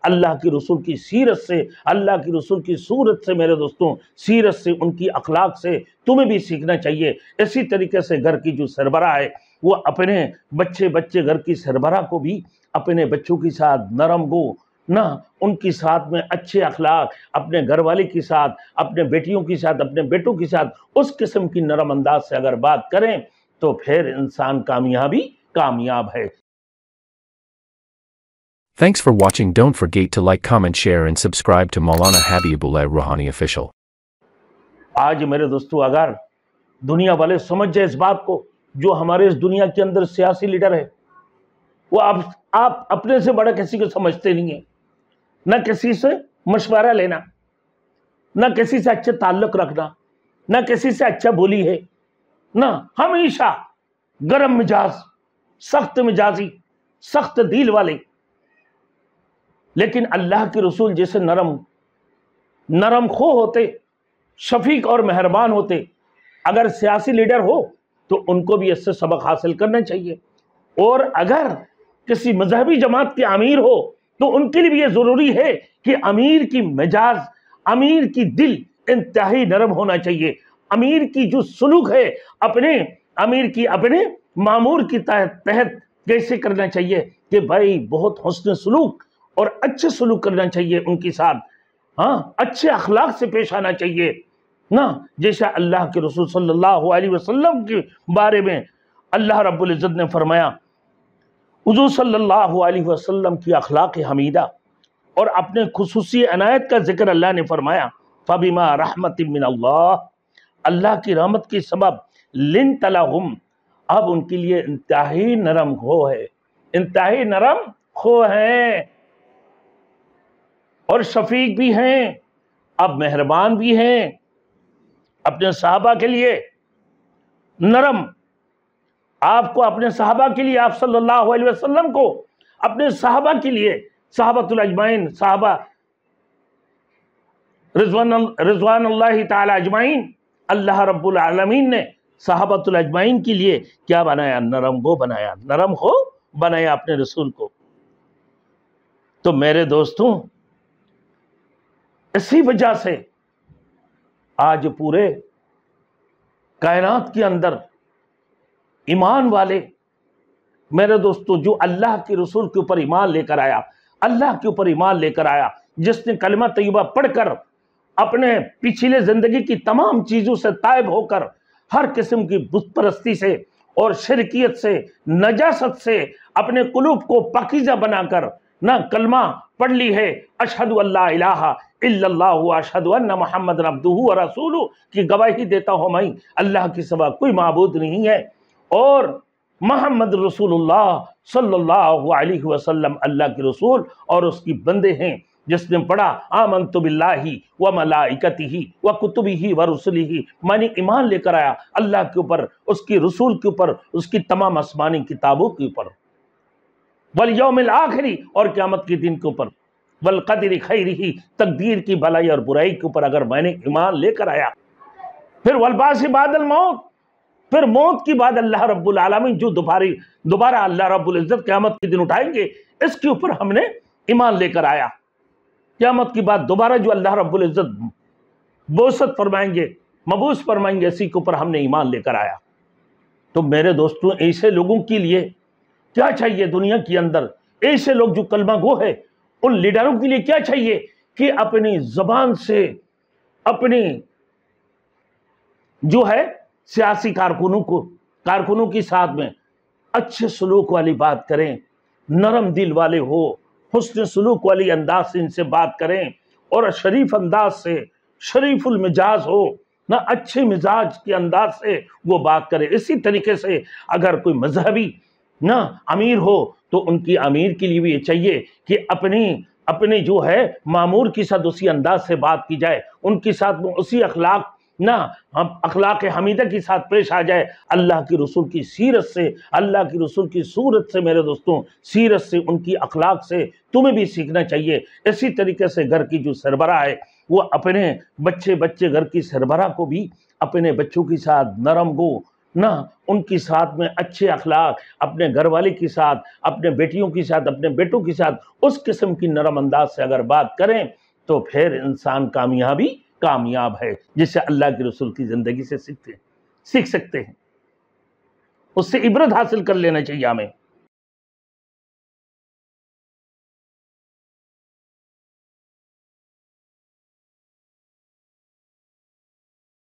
اللہ کی رسول کی سیرت سے، اللہ کی رسول کی صورت سے میرے دوستوں، سیرت سے، ان کی اخلاق سے تمہیں بھی سیکھنا چاہیے۔ اسی طریقے سے گھر کی جو سربراہ ہے وہ اپنے بچے گھر کی سربراہ کو بھی اپنے بچوں کے ساتھ نرم گو نہ، ان کے ساتھ میں اچھے اخلاق، اپنے گھر والے کے ساتھ، اپنے بیٹیوں کے ساتھ، اپنے بیٹوں کے ساتھ اس قسم کی نرم انداز سے اگر بات کریں تو پھر انسان کامیاب ہے۔ Thanks for watching. Don't forget to like, comment, share and subscribe to Maulana Habibullah Rouhani Official. آج میرے دوستو اگر دنیا والے سمجھ جائے اس بات کو، جو ہمارے اس دنیا کے اندر سیاسی لیڈر ہے وہ آپ اپنے سے بڑا کسی کو سمجھتے نہیں ہیں، نہ کسی سے مشورہ لینا، نہ کسی سے اچھے تعلق رکھنا، نہ کسی سے اچھا بولی ہے، نہ ہمیشہ گرم مزاج، سخت مزاجی، سخت دل والے۔ لیکن اللہ کے رسول جیسے نرم خو ہوتے، شفیق اور مہربان ہوتے، اگر سیاسی لیڈر ہو تو ان کو بھی اس سے سبق حاصل کرنا چاہیے۔ اور اگر کسی مذہبی جماعت کے امیر ہو تو ان کے لیے بھی یہ ضروری ہے کہ امیر کی مزاج، امیر کی دل انتہائی نرم ہونا چاہیے۔ امیر کی جو سلوک ہے اپنے مامور کی تحت کیسے کرنا چاہیے کہ بھائی بہت حسن سلوک اور اچھے سلوک کرنا چاہیے ان کے ساتھ، اچھے اخلاق سے پیش آنا چاہیے نا، جیسا اللہ کے رسول صلی اللہ علیہ وسلم کے بارے میں اللہ رب العزت نے فرمایا۔ حضور صلی اللہ علیہ وسلم کی اخلاق حمیدہ اور اپنے خصوصی عنایت کا ذکر اللہ نے فرمایا، فَبِمَا رَحْمَةٍ مِّنَ اللَّهِ، اللہ کی رحمت کے سبب، لِنْتَ لَهُمْ، اب ان کے لیے انتہائی نرم خو ہیں اور شفیق بھی ہیں، اب مہربان بھی ہیں اپنے صحابہ کے لیے، نرم۔ آپ کو اپنے صحابہ کے لیے، آپ صلی اللہ علیہ وسلم کو اپنے صحابہ کے لیے، صحابۃ الاجمعین، صحابہ رضوان اللہ تعالی اجمعین، اللہ رب العالمین نے صحابۃ الاجمعین کے لیے کیا بنایا؟ نرم خو بنایا اپنے رسول کو۔ تو میرے دوستوں، اسی وجہ سے آج پورے کائنات کے اندر ایمان والے میرے دوستوں، جو اللہ کے رسول کے اوپر ایمان لے کر آیا، اللہ کے اوپر ایمان لے کر آیا، جس نے کلمہ طیبہ پڑھ کر اپنے پچھلے زندگی کی تمام چیزوں سے تائب ہو کر، ہر قسم کی بت پرستی سے اور شرکیت سے، نجاست سے اپنے قلوب کو پاکیزہ بنا کر نہ کلمہ پڑھ لی ہے، اشہد ان لا الہ الا اللہ واشہد ان محمد عبدہ ورسولہ، کی گواہی دیتا ہوں میں اللہ کے سوا کوئی معبود نہیں ہے، اور محمد رسول اللہ صلی اللہ علیہ وسلم اللہ کے رسول اور اس کی بندے ہیں۔ جس نے پڑھا آمنت باللہ وملائکتہ وکتبہ ورسلہ، میں نے ایمان لے کر آیا اللہ کے اوپر، اس کی رسول کے اوپر، اس کی تمام آسمانی کتابوں کے اوپر، والیوم الآخر اور قیامت کے دن کے اوپر، والقدر خیرہ تقدیر کی بھلائی اور برائی کے اوپر اگر میں نے ایمان لے کر آیا، پھر والبعث بعد الموت، پھر موت کی بعد اللہ رب العالمین جو دوبارہ اللہ رب العزت قیامت کے دن اٹھائیں گے، اس کے اوپر ہم نے ایمان لے کر آیا۔ قیامت کی بعد دوبارہ جو اللہ رب العزت بعثت فرمائیں گے، مبعوث فرمائیں گے، اسی کے اوپر ہم نے ایمان لے کر آیا۔ تو میرے دوستوں، ایسے لوگوں کے لیے کیا چاہیے دنیا کے اندر؟ ایسے لوگ جو کلمہ گو ہے، ان لیڈروں کے لیے کیا چاہیے کہ اپنی زبان سے اپنی جو ہے سیاسی کارکنوں کے ساتھ میں اچھے سلوک والی بات کریں، نرم دل والے ہو، حسن سلوک والی انداز سے ان سے بات کریں، اور شریف انداز سے، شریف المزاج ہو نہ، اچھے مزاج کے انداز سے وہ بات کرے۔ اسی طریقے سے اگر کوئی مذہبی نہ امیر ہو تو ان کی امیر کے لیے بھی یہ چاہیے کہ اپنے جو ہے مامور کے ساتھ اسی انداز سے بات کی جائے، ان کے ساتھ اسی اخلاق حمیدہ کے ساتھ پیش آ جائے، اللہ کی رسول کی سیرت سے، اللہ کی رسول کی صورت سے میرے دوستوں، سیرت سے، ان کی اخلاق سے تمہیں بھی سیکھنا چاہیے۔ اسی طریقے سے گھر کی جو سربراہ ہے وہ اپنے بچے گھر کی سربراہ کو بھی اپنے بچوں کے ساتھ نرم گو نہ ان کے ساتھ میں اچھے اخلاق، اپنے گھر والے کے ساتھ، اپنے بیٹیوں کے ساتھ، اپنے بیٹوں کے ساتھ اس قسم کی نرم انداز سے اگر بات کریں تو پھر انسان کامیاب ہے، جس سے اللہ کے رسول کی زندگی سے سیکھ سکتے ہیں، اس سے عبرت حاصل کر لینا چاہیے ہمیں۔